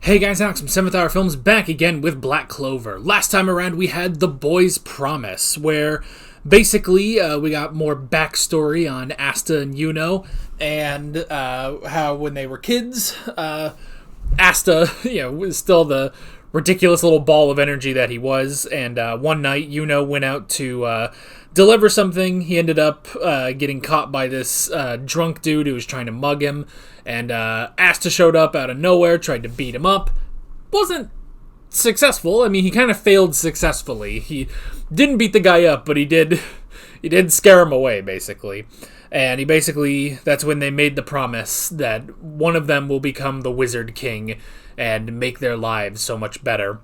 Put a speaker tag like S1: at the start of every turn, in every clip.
S1: Hey guys, Alex from 7th Hour Films back again with Black Clover. Last time around we had The Boy's Promise, where basically we got more backstory on Asta and Yuno, and how when they were kids, Asta, was still the ridiculous little ball of energy that he was, and one night Yuno went out to deliver something. He ended up getting caught by this drunk dude who was trying to mug him, and Asta showed up out of nowhere, tried to beat him up. Wasn't successful. I mean, he kind of failed successfully. He didn't beat the guy up, but he did scare him away, basically. And that's when they made the promise that one of them will become the Wizard King and make their lives so much better.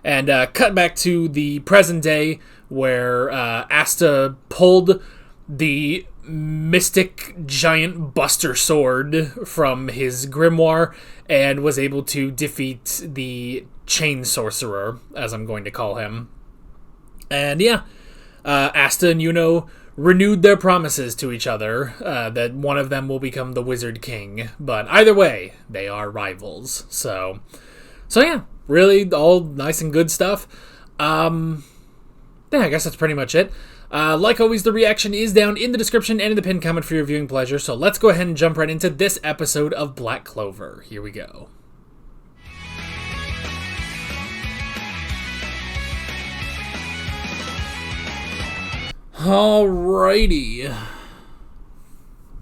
S1: And cut back to the present day, where Asta pulled the mystic giant buster sword from his grimoire and was able to defeat the chain sorcerer, as I'm going to call him. And Asta and Yuno renewed their promises to each other that one of them will become the Wizard King. But either way, they are rivals. So really all nice and good stuff. I guess that's pretty much it. Like always, the reaction is down in the description and in the pinned comment for your viewing pleasure, so let's go ahead and jump right into this episode of Black Clover. Here we go. Alrighty.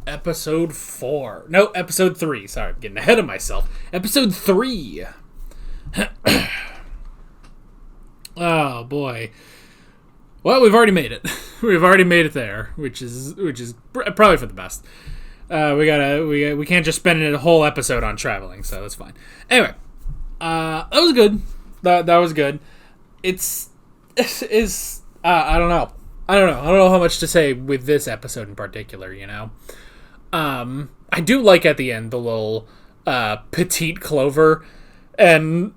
S1: Episode 3. Sorry, I'm getting ahead of myself. Episode 3. Oh, boy. Well, we've already made it. We've already made it there, which is probably for the best. We can't just spend a whole episode on traveling, so that's fine. Anyway, that was good. That was good. I don't know. I don't know how much to say with this episode in particular. I do like at the end the little petite Clover, and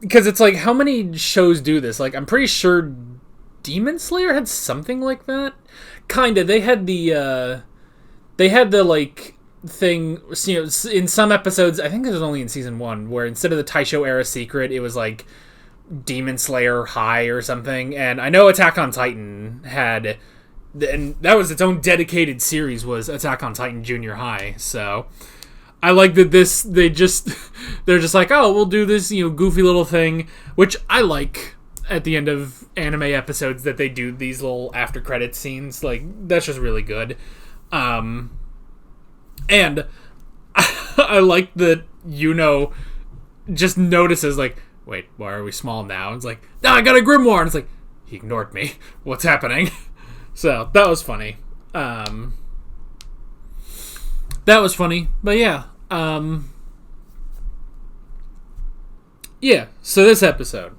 S1: because it's like, how many shows do this? Like, I'm pretty sure Demon Slayer had something like that. Kinda. They had the like thing, in some episodes, I think it was only in season 1, where instead of the Taisho era secret, it was like Demon Slayer High or something. And I know Attack on Titan had, and that was its own dedicated series, was Attack on Titan Junior High. So I like that they're just like, oh, we'll do this, goofy little thing, which I like. At the end of anime episodes that they do these little after credits scenes, like, that's just really good. And I like that just notices, like, wait, why are we small now? And it's like, I got a grimoire, and it's like, he ignored me. What's happening? So that was funny. That was funny, but so this episode.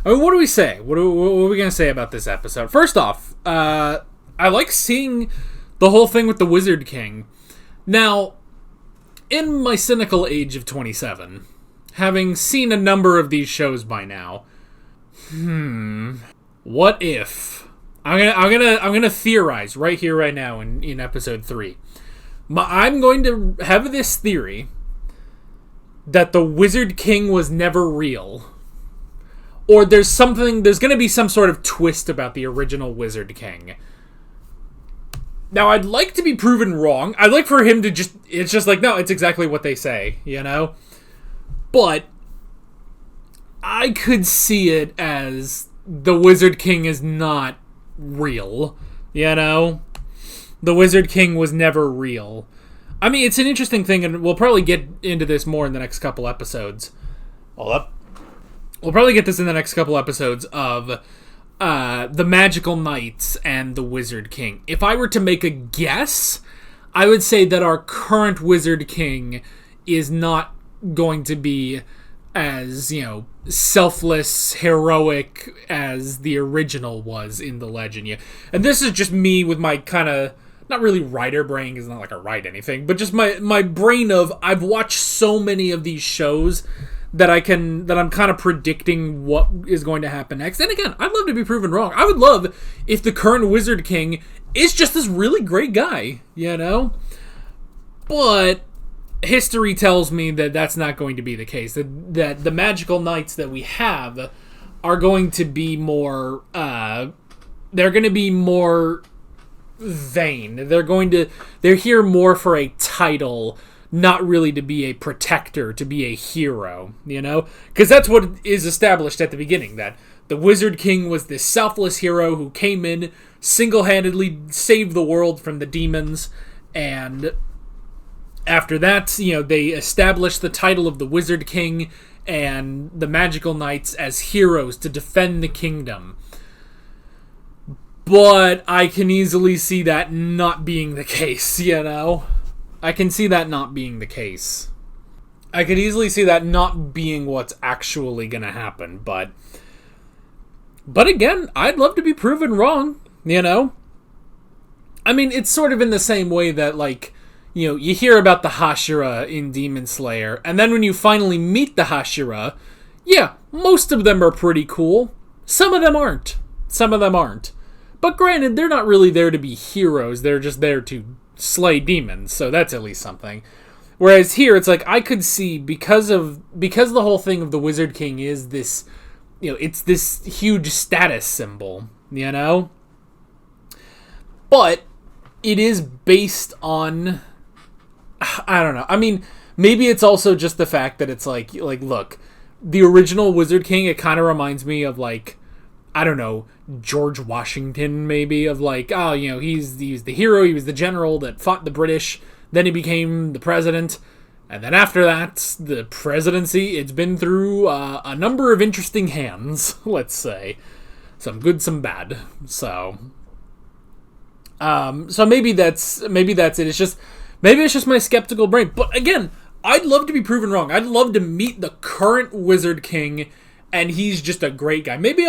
S1: I mean, what do we say? What are we going to say about this episode? First off, I like seeing the whole thing with the Wizard King. Now, in my cynical age of 27, having seen a number of these shows by now, what if? I'm gonna theorize right here, right now, in episode 3. I'm going to have this theory that the Wizard King was never real. Or there's going to be some sort of twist about the original Wizard King. Now, I'd like to be proven wrong. I'd like for him to it's just like, no, it's exactly what they say, But I could see it as the Wizard King is not real, The Wizard King was never real. I mean, it's an interesting thing, and we'll probably get into this more in the next couple episodes. Hold up. We'll probably get this in the next couple episodes of the Magical Knights and the Wizard King. If I were to make a guess, I would say that our current Wizard King is not going to be as, selfless, heroic as the original was in the legend. And this is just me with my kind of, not really writer brain, because it's not like I write anything, but just my brain of, I've watched so many of these shows that I'm kind of predicting what is going to happen next. And again, I'd love to be proven wrong. I would love if the current Wizard King is just this really great guy, But history tells me that that's not going to be the case. That the magical knights that we have are going to be more, they're going to be more vain. They're here more for a title, not really to be a protector, to be a hero, you know? Because that's what is established at the beginning, that the Wizard King was this selfless hero who came in, single-handedly saved the world from the demons, and after that, you know, they established the title of the Wizard King and the Magical Knights as heroes to defend the kingdom. But I can easily see that not being the case, you know? I can see that not being the case. I could easily see that not being what's actually gonna happen, but again, I'd love to be proven wrong, you know? I mean, it's sort of in the same way that, like, you know, you hear about the Hashira in Demon Slayer, and then when you finally meet the Hashira, yeah, most of them are pretty cool. Some of them aren't. But granted, they're not really there to be heroes, they're just there to slay demons, so that's at least something. Whereas here, it's like, I could see, because the whole thing of the Wizard King is this, you know, it's this huge status symbol, you know? But it is based on, I don't know. I mean, maybe it's also just the fact that it's like look, the original Wizard King, it kind of reminds me of, like, I don't know, George Washington, maybe, of like, oh, you know, he's the hero, he was the general that fought the British, then he became the president, and then after that, the presidency, it's been through a number of interesting hands, let's say. Some good, some bad. So maybe that's it. Maybe it's just my skeptical brain. But again, I'd love to be proven wrong. I'd love to meet the current Wizard King, and he's just a great guy. Maybe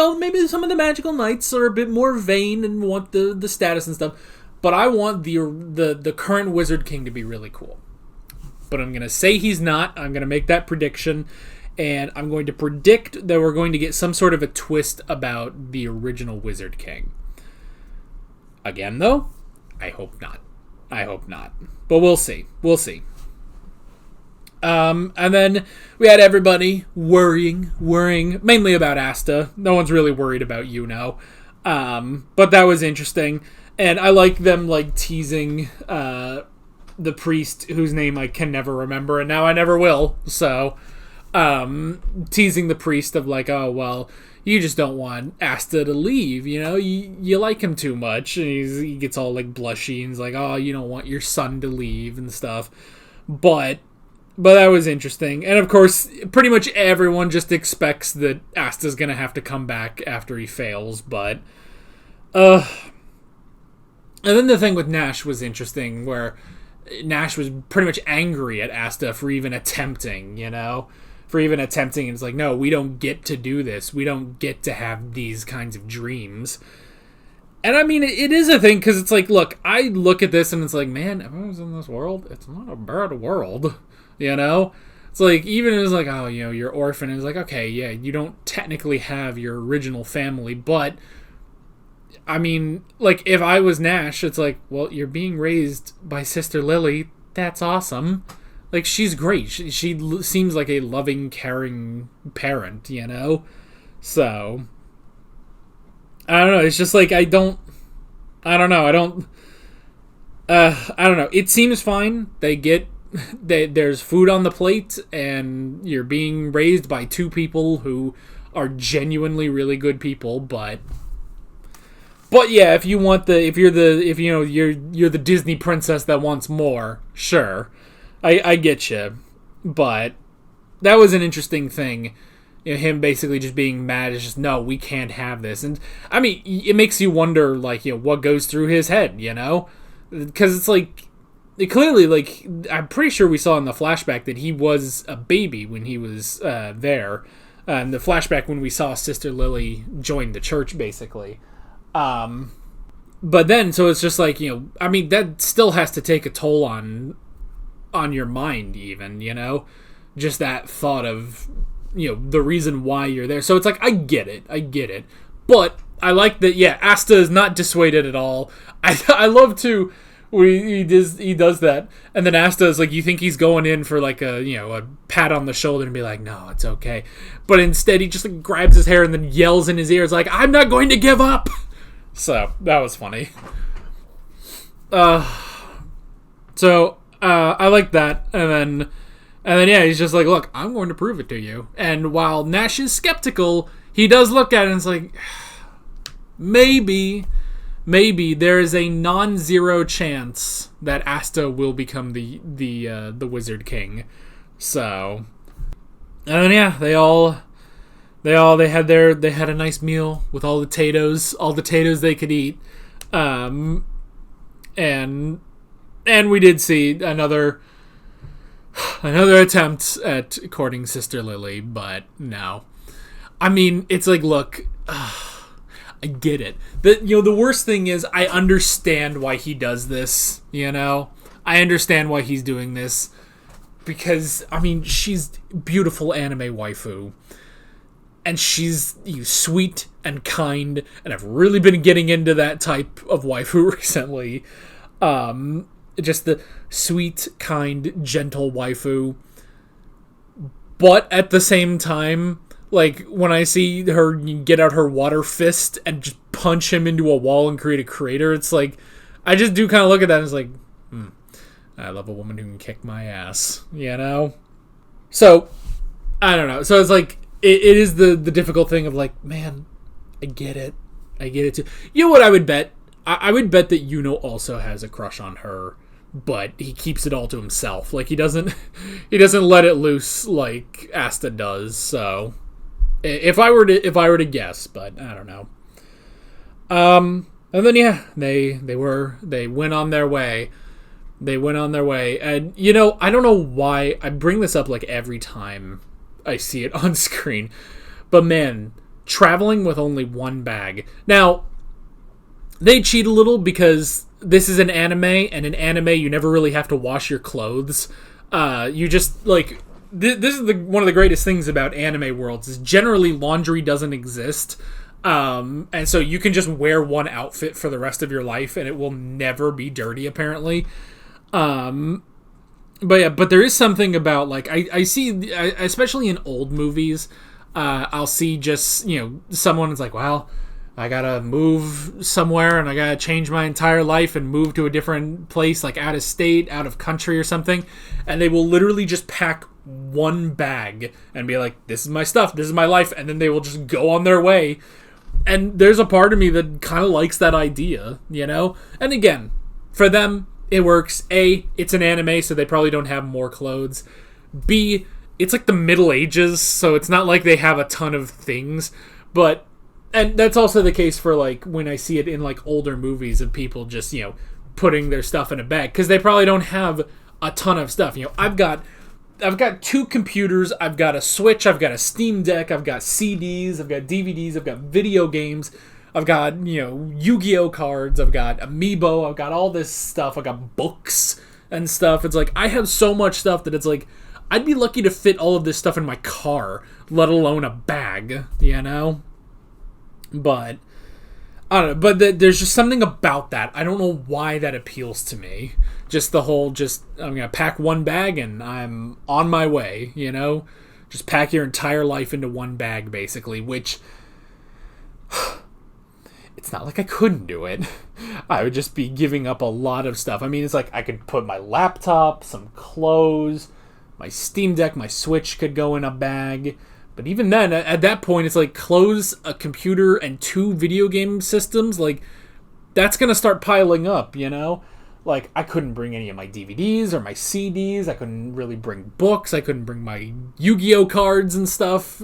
S1: some of the Magical Knights are a bit more vain and want the status and stuff. But I want the current Wizard King to be really cool. But I'm going to say he's not. I'm going to make that prediction. And I'm going to predict that we're going to get some sort of a twist about the original Wizard King. Again, though, I hope not. But we'll see. And then we had everybody worrying, mainly about Asta. No one's really worried about Yuno. But that was interesting. And I like them, like, teasing the priest, whose name I can never remember, and now I never will. So, teasing the priest of, like, oh, well, you just don't want Asta to leave, you know? You like him too much. And he gets all, like, blushy, and he's like, oh, you don't want your son to leave and stuff. But that was interesting. And, of course, pretty much everyone just expects that Asta's gonna have to come back after he fails, but and then the thing with Nash was interesting, where Nash was pretty much angry at Asta for even attempting, you know? And it's like, no, we don't get to do this. We don't get to have these kinds of dreams. And I mean, it is a thing, because it's like, look, I look at this and it's like, man, if I was in this world, it's not a bad world, you know? It's like, even if it's like, oh, you know, you're orphan, it's like, okay, yeah, you don't technically have your original family, but, I mean, like, if I was Nash, it's like, well, you're being raised by Sister Lily, that's awesome. Like, she's great. She seems like a loving, caring parent, you know? So, I don't know. It's just like, I don't know. It seems fine. There's food on the plate, and you're being raised by two people who are genuinely really good people, but yeah, if you're the Disney princess that wants more, sure. I get you, but that was an interesting thing. You know, him basically just being mad is just, no, we can't have this. And I mean, it makes you wonder, like, you know, what goes through his head, you know? Because it's like, clearly, like, I'm pretty sure we saw in the flashback that he was a baby when he was there. The flashback when we saw Sister Lily join the church, basically. But then, so it's just like, you know, I mean, that still has to take a toll on your mind, even, you know? Just that thought of, you know, the reason why you're there. So it's like, I get it. But I like that, yeah, Asta is not dissuaded at all. I love to, He does that, and then Asta is like, you think he's going in for like a pat on the shoulder and be like, no, it's okay, but instead he just like grabs his hair and then yells in his ears like, I'm not going to give up. So that was funny. So I like that, and then yeah, he's just like, look, I'm going to prove it to you. And while Nash is skeptical, he does look at it and it's like, maybe there is a non-zero chance that Asta will become the Wizard King. So, and then yeah, they had a nice meal with all the potatoes they could eat, and we did see another attempt at courting Sister Lily, but no. I mean, it's like, look, I get it. The worst thing is, I understand why he does this, I understand why he's doing this, because, I mean, she's beautiful anime waifu, and she's sweet and kind, and I've really been getting into that type of waifu recently. Just the sweet, kind, gentle waifu. But at the same time, like, when I see her get out her water fist and just punch him into a wall and create a crater, it's like, I just do kind of look at that and it's like, I love a woman who can kick my ass, So, I don't know. So it's like, it is the difficult thing of like, man, I get it too. You know what I would bet? I would bet that Yuno also has a crush on her, but he keeps it all to himself. Like, he doesn't let it loose like Asta does. So, if I were to guess, but I don't know. And then yeah, they went on their way. They went on their way, and I don't know why I bring this up like every time I see it on screen, but man, traveling with only one bag. Now, they cheat a little because this is an anime, and in anime you never really have to wash your clothes. You just like this is one of the greatest things about anime worlds is generally laundry doesn't exist, and so you can just wear one outfit for the rest of your life and it will never be dirty apparently. But there is something about like I see, especially in old movies, I'll see just someone is like, well, I gotta move somewhere and I gotta change my entire life and move to a different place, like out of state, out of country or something, and they will literally just pack one bag and be like, this is my stuff, this is my life, and then they will just go on their way. And there's a part of me that kind of likes that idea, and again, for them it works. A, it's an anime, so they probably don't have more clothes. B, it's like the Middle Ages, so it's not like they have a ton of things. And that's also the case for like when I see it in like older movies of people just, putting their stuff in a bag, because they probably don't have a ton of stuff. I've got 2 computers, I've got a Switch, I've got a Steam Deck, I've got CDs, I've got DVDs, I've got video games, I've got, Yu-Gi-Oh cards, I've got Amiibo, I've got all this stuff, I've got books and stuff. It's like, I have so much stuff that it's like, I'd be lucky to fit all of this stuff in my car, let alone a bag, But, I don't know, but there's just something about that. I don't know why that appeals to me. Just the whole, I'm going to pack one bag and I'm on my way, Just pack your entire life into one bag, basically, which... It's not like I couldn't do it. I would just be giving up a lot of stuff. I mean, it's like I could put my laptop, some clothes, my Steam Deck, my Switch could go in a bag. But even then, at that point, it's like clothes, a computer, and 2 video game systems. Like, that's going to start piling up, Like, I couldn't bring any of my DVDs or my CDs. I couldn't really bring books. I couldn't bring my Yu-Gi-Oh cards and stuff.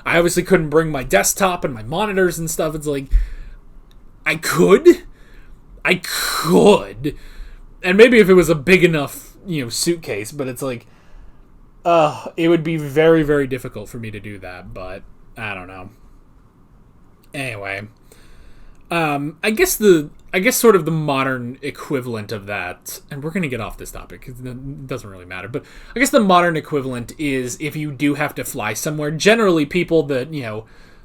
S1: I obviously couldn't bring my desktop and my monitors and stuff. It's like... I could, and maybe if it was a big enough, suitcase, but it's like, it would be very, very difficult for me to do that, but I don't know. Anyway, I guess sort of the modern equivalent of that, and we're going to get off this topic because it doesn't really matter, but I guess the modern equivalent is if you do have to fly somewhere, generally people that,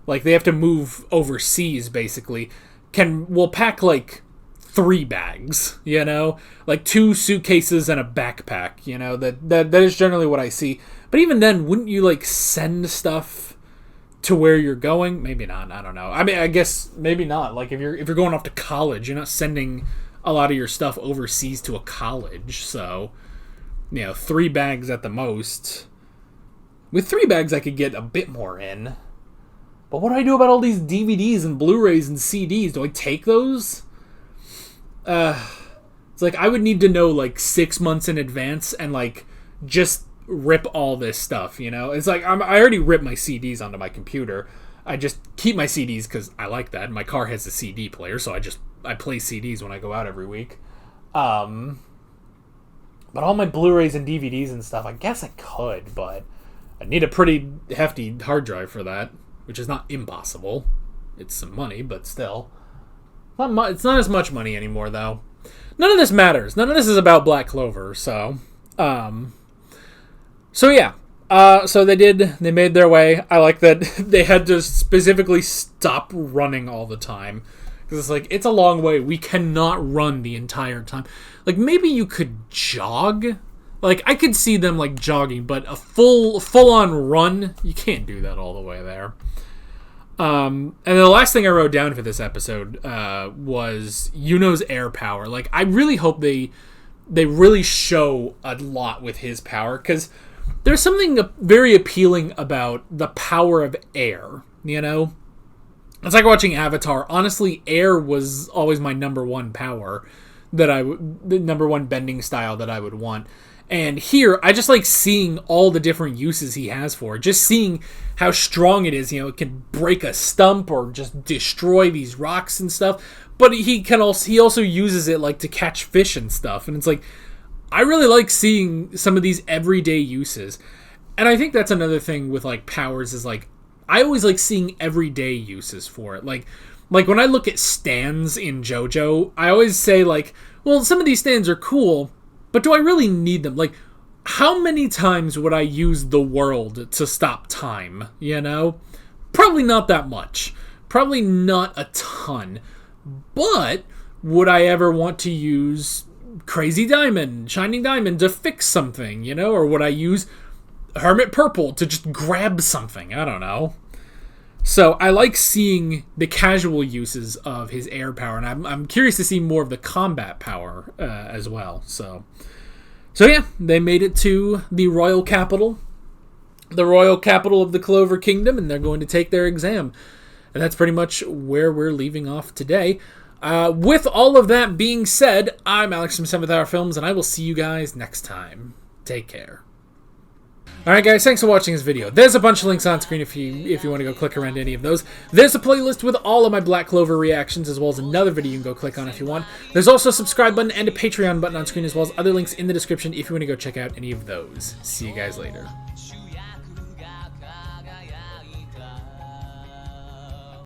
S1: like they have to move overseas, basically, will pack like 3 bags, you know? Like 2 suitcases and a backpack, you know? That is generally what I see. But even then, wouldn't you, like, send stuff to where you're going? Maybe not, I don't know. I mean, I guess maybe not. Like, if you're going off to college, you're not sending a lot of your stuff overseas to a college, so, you know, 3 bags at the most. With 3 bags, I could get a bit more in. But what do I do about all these DVDs and Blu-rays and CDs? Do I take those? It's like, I would need to know, like, 6 months in advance and, like, just rip all this stuff, you know? It's like, I already ripped my CDs onto my computer. I just keep my CDs because I like that. My car has a CD player, so I play CDs when I go out every week. But all my Blu-rays and DVDs and stuff, I guess I could, but I need a pretty hefty hard drive for that, which is not impossible. It's some money, but still. It's not as much money anymore, though. None of this matters. None of this is about Black Clover, so... So yeah. So they made their way. I like that they had to specifically stop running all the time. Because it's like, it's a long way. We cannot run the entire time. Like, maybe you could jog. Like, I could see them, like, jogging, but a full-on run, you can't do that all the way there. And the last thing I wrote down for this episode was Yuno's air power. Like, I really hope they really show a lot with his power, because there's something very appealing about the power of air, you know? It's like watching Avatar. Honestly, air was always my number one power, the number one bending style that I would want. And here, I just like seeing all the different uses he has for it. Just seeing how strong it is. You know, it can break a stump or just destroy these rocks and stuff. But he also uses it like to catch fish and stuff. And it's like, I really like seeing some of these everyday uses. And I think that's another thing with like powers is like, I always like seeing everyday uses for it. Like when I look at stands in JoJo, I always say like, well, some of these stands are cool, but do I really need them? Like, how many times would I use the world to stop time, you know? Probably not that much. Probably not a ton. But would I ever want to use Crazy Diamond, Shining Diamond to fix something, you know? Or would I use Hermit Purple to just grab something? I don't know. So I like seeing the casual uses of his air power, and I'm curious to see more of the combat power as well. So yeah, they made it to the royal capital of the Clover Kingdom, and they're going to take their exam. And that's pretty much where we're leaving off today. With all of that being said, I'm Alex from 7th Hour Films, and I will see you guys next time. Take care. Alright guys, thanks for watching this video. There's a bunch of links on screen if you want to go click around any of those. There's a playlist with all of my Black Clover reactions, as well as another video you can go click on if you want. There's also a subscribe button and a Patreon button on screen, as well as other links in the description if you want to go check out any of those. See you guys later.